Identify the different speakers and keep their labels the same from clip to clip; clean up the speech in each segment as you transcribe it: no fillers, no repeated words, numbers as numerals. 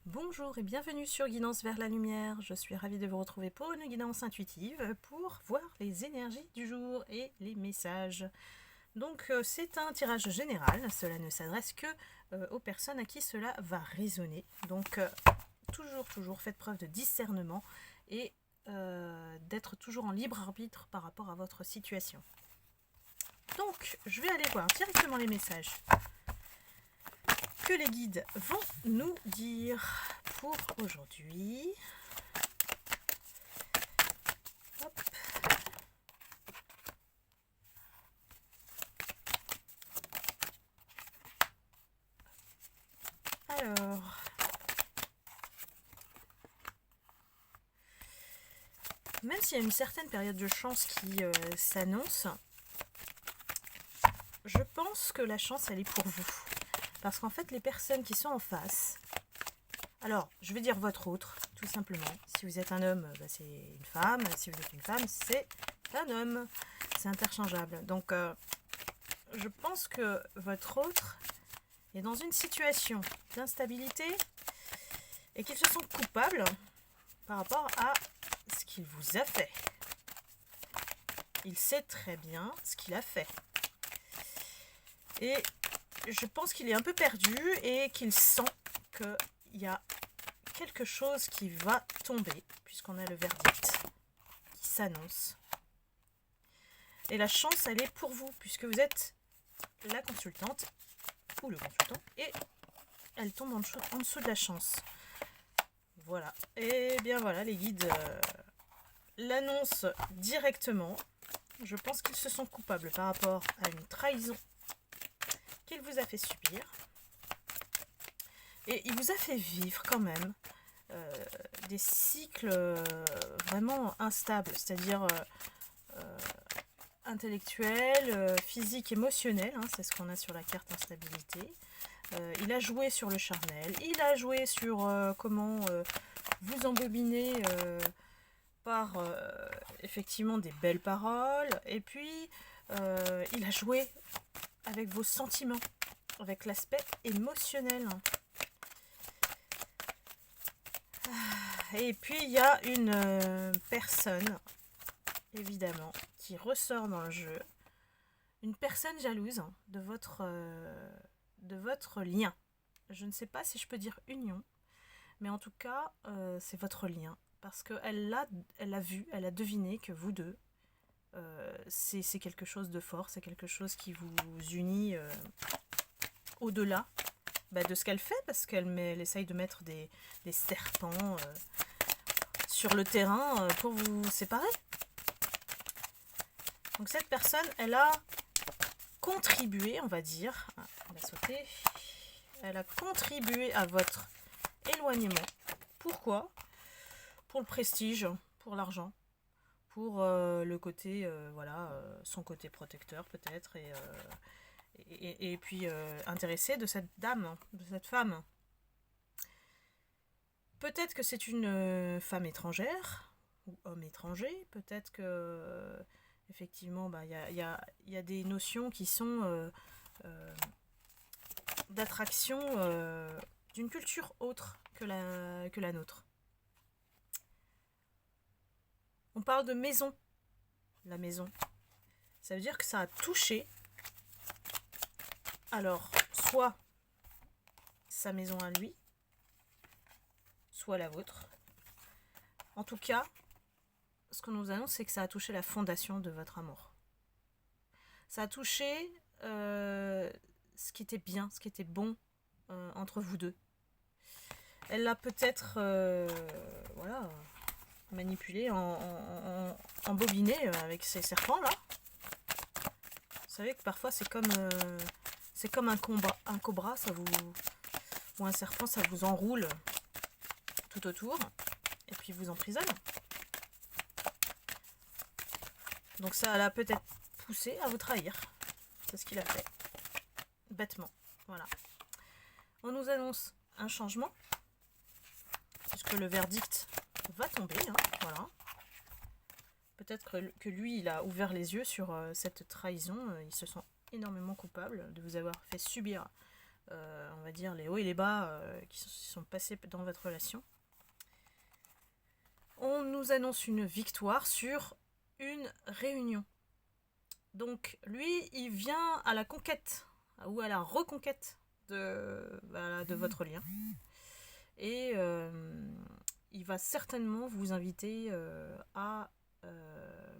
Speaker 1: Bonjour et bienvenue sur Guidance vers la lumière. Je suis ravie de vous retrouver pour une guidance intuitive pour voir les énergies du jour et les messages. Donc c'est un tirage général, cela ne s'adresse que aux personnes à qui cela va résonner. Donc toujours faites preuve de discernement et d'être toujours en libre arbitre par rapport à votre situation. Donc je vais aller voir directement les messages que les guides vont nous dire pour aujourd'hui. Hop. Alors, même s'il y a une certaine période de chance qui s'annonce, je pense que la chance, elle est pour vous. Parce qu'en fait, les personnes qui sont en face, alors, je vais dire votre autre, tout simplement. Si vous êtes un homme, bah, c'est une femme. Si vous êtes une femme, c'est un homme. C'est interchangeable. Donc, je pense que votre autre est dans une situation d'instabilité et qu'il se sent coupable par rapport à ce qu'il vous a fait. Il sait très bien ce qu'il a fait. Et je pense qu'il est un peu perdu et qu'il sent qu'il y a quelque chose qui va tomber, puisqu'on a le verdict qui s'annonce. Et la chance, elle est pour vous, puisque vous êtes la consultante ou le consultant, et elle tombe en dessous de la chance. Voilà. Et bien voilà, les guides l'annoncent directement. Je pense qu'ils se sont coupables par rapport à une trahison qu'il vous a fait subir. Et il vous a fait vivre quand même des cycles vraiment instables, c'est-à-dire intellectuels, physiques, émotionnels, hein, c'est ce qu'on a sur la carte instabilité. Il a joué sur le charnel, il a joué sur comment vous embobiner par effectivement des belles paroles, et puis il a joué avec vos sentiments, avec l'aspect émotionnel. Et puis il y a une personne, évidemment, qui ressort dans le jeu, une personne jalouse de votre lien. Je ne sais pas si je peux dire union, mais en tout cas, c'est votre lien. Parce qu'elle l'a vu, elle a deviné que vous deux, c'est quelque chose de fort, c'est quelque chose qui vous unit au-delà de ce qu'elle fait, parce elle essaye de mettre des serpents sur le terrain pour vous séparer. Donc cette personne, elle a contribué, on va dire, on va sauter, elle a contribué à votre éloignement. Pourquoi ? Pour le prestige, pour l'argent, pour le côté, son côté protecteur peut-être, et puis intéressé de cette dame, de cette femme. Peut-être que c'est une femme étrangère, ou homme étranger, peut-être que effectivement, il y a des notions qui sont d'attraction d'une culture autre que la nôtre. On parle de maison, la maison. Ça veut dire que ça a touché, alors, soit sa maison à lui, soit la vôtre. En tout cas, ce qu'on nous annonce, c'est que ça a touché la fondation de votre amour. Ça a touché ce qui était bien, ce qui était bon entre vous deux. Elle l'a peut-être manipulé, embobiné avec ces serpents là. Vous savez que parfois c'est comme un cobra, ou un serpent, ça vous enroule tout autour et puis vous emprisonne. Donc ça l'a peut-être poussé à vous trahir. C'est ce qu'il a fait. Bêtement. Voilà. On nous annonce un changement, puisque le verdict va tomber. Voilà. Peut-être que lui, il a ouvert les yeux sur cette trahison. Il se sent énormément coupable de vous avoir fait subir on va dire les hauts et les bas qui sont passés dans votre relation. On nous annonce une victoire sur une réunion. Donc lui, il vient à la conquête ou à la reconquête de votre lien. Et il va certainement vous inviter à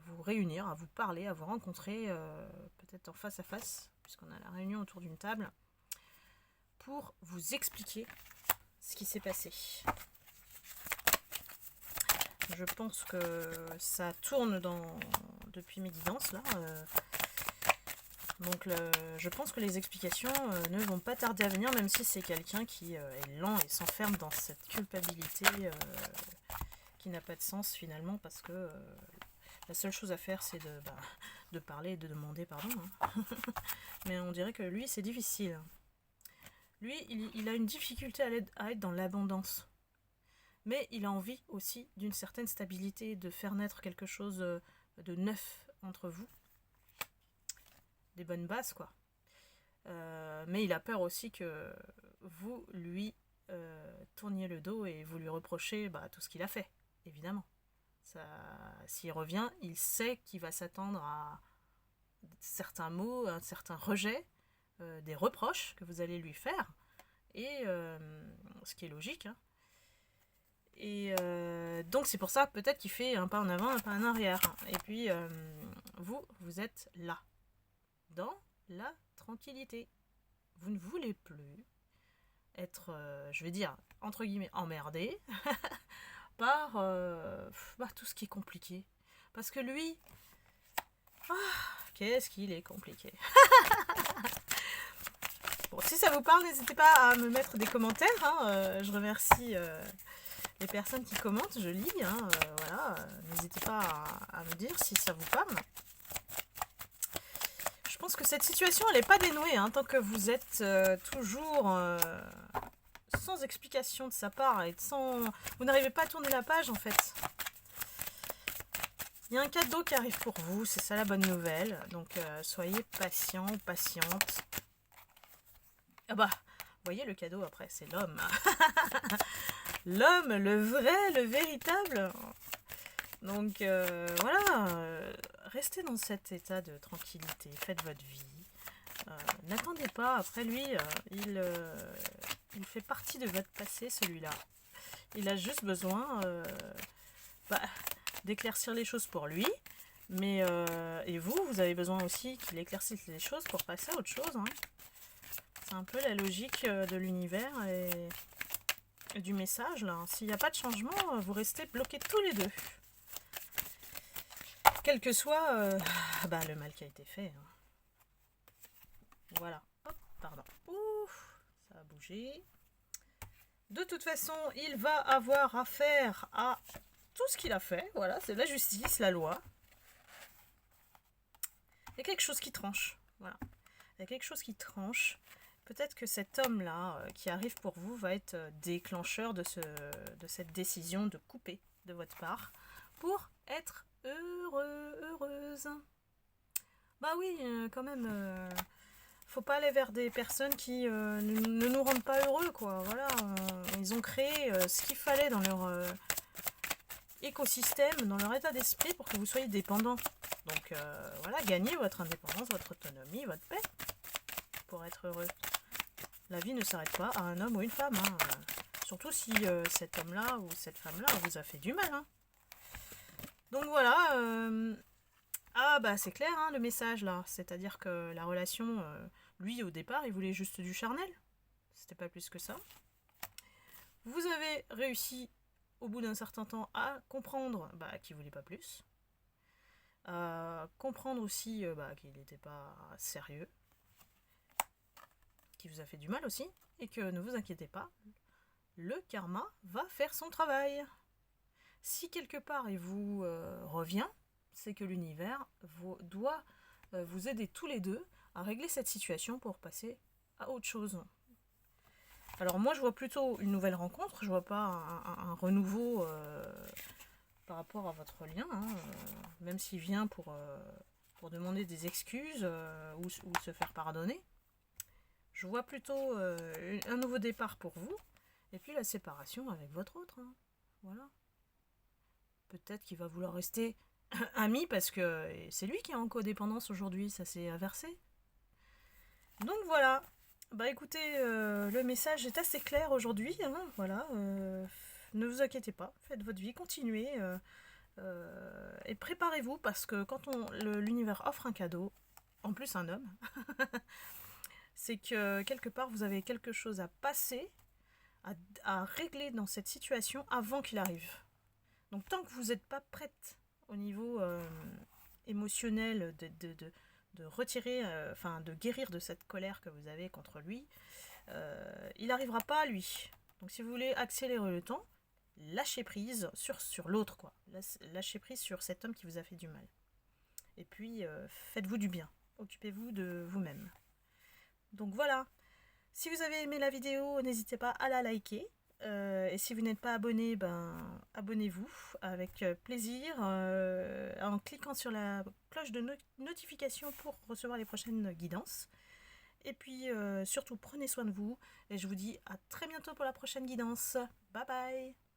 Speaker 1: vous réunir, à vous parler, à vous rencontrer, peut-être en face à face, puisqu'on a la réunion autour d'une table, pour vous expliquer ce qui s'est passé. Je pense que ça tourne depuis mes guidances, là. Donc je pense que les explications ne vont pas tarder à venir, même si c'est quelqu'un qui est lent et s'enferme dans cette culpabilité qui n'a pas de sens finalement, parce que la seule chose à faire c'est de parler et de demander pardon. Hein. Mais on dirait que lui c'est difficile. Lui il a une difficulté à être dans l'abondance. Mais il a envie aussi d'une certaine stabilité, de faire naître quelque chose de neuf entre vous. Des bonnes bases, quoi. Mais il a peur aussi que vous lui tourniez le dos et vous lui reprochez tout ce qu'il a fait, évidemment. S'il revient, il sait qu'il va s'attendre à certains mots, un certain rejet, des reproches que vous allez lui faire, et ce qui est logique, hein. Et donc c'est pour ça peut-être qu'il fait un pas en avant, un pas en arrière. Et puis vous êtes là, dans la tranquillité. Vous ne voulez plus être, je vais dire, entre guillemets, emmerdé par tout ce qui est compliqué. Parce que lui, qu'est-ce qu'il est compliqué. Bon, si ça vous parle, n'hésitez pas à me mettre des commentaires. Hein, je remercie les personnes qui commentent, je lis. Hein, voilà, n'hésitez pas à me dire si ça vous parle. Je pense que cette situation, elle n'est pas dénouée, hein, tant que vous êtes toujours sans explication de sa part et vous n'arrivez pas à tourner la page en fait. Il y a un cadeau qui arrive pour vous, c'est ça la bonne nouvelle. Donc soyez patient ou patiente. Ah bah, vous voyez le cadeau après, c'est l'homme. L'homme, le vrai, le véritable. Donc voilà, restez dans cet état de tranquillité, faites votre vie. N'attendez pas, après lui, il fait partie de votre passé, celui-là. Il a juste besoin d'éclaircir les choses pour lui. Mais et vous avez besoin aussi qu'il éclaircisse les choses pour passer à autre chose. Hein. C'est un peu la logique de l'univers et du message, là. S'il n'y a pas de changement, vous restez bloqués tous les deux. Quel que soit le mal qui a été fait. Hein. Voilà. Hop, pardon. Ouf, ça a bougé. De toute façon, il va avoir affaire à tout ce qu'il a fait. Voilà, c'est la justice, la loi. Il y a quelque chose qui tranche. Voilà. Il y a quelque chose qui tranche. Peut-être que cet homme-là qui arrive pour vous va être déclencheur de cette décision de couper de votre part pour être heureuse. Bah oui, quand même, faut pas aller vers des personnes qui ne nous rendent pas heureux, quoi. Voilà, ils ont créé ce qu'il fallait dans leur écosystème, dans leur état d'esprit pour que vous soyez dépendants. Donc voilà, gagnez votre indépendance, votre autonomie, votre paix pour être heureux. La vie ne s'arrête pas à un homme ou une femme. Hein. Surtout si cet homme-là ou cette femme-là vous a fait du mal. Hein. Donc voilà. C'est clair hein, le message là. C'est-à-dire que la relation, lui au départ, il voulait juste du charnel. C'était pas plus que ça. Vous avez réussi au bout d'un certain temps à comprendre qu'il voulait pas plus. Comprendre aussi qu'il n'était pas sérieux. Qui vous a fait du mal aussi, et que ne vous inquiétez pas, le karma va faire son travail. Si quelque part il vous revient, c'est que l'univers doit vous aider tous les deux à régler cette situation pour passer à autre chose. Alors moi je vois plutôt une nouvelle rencontre, je vois pas un renouveau par rapport à votre lien, hein, même s'il vient pour demander des excuses ou se faire pardonner. Je vois plutôt un nouveau départ pour vous, et puis la séparation avec votre autre. Hein. Voilà. Peut-être qu'il va vouloir rester ami parce que c'est lui qui est en codépendance aujourd'hui, ça s'est inversé. Donc voilà. Bah écoutez, le message est assez clair aujourd'hui. Hein, voilà. Ne vous inquiétez pas, faites votre vie, continuez. Et préparez-vous parce que quand l'univers offre un cadeau, en plus un homme, c'est que quelque part vous avez quelque chose à passer, à régler dans cette situation avant qu'il arrive. Donc tant que vous n'êtes pas prête au niveau émotionnel de retirer, de guérir de cette colère que vous avez contre lui, il n'arrivera pas à lui. Donc si vous voulez accélérer le temps, lâchez prise sur l'autre, quoi. Lâchez prise sur cet homme qui vous a fait du mal. Et puis, faites-vous du bien. Occupez-vous de vous-même. Donc voilà. Si vous avez aimé la vidéo, n'hésitez pas à la liker. Et si vous n'êtes pas abonné, abonnez-vous avec plaisir en cliquant sur la cloche de notification pour recevoir les prochaines guidances. Et puis surtout, prenez soin de vous. Et je vous dis à très bientôt pour la prochaine guidance. Bye bye!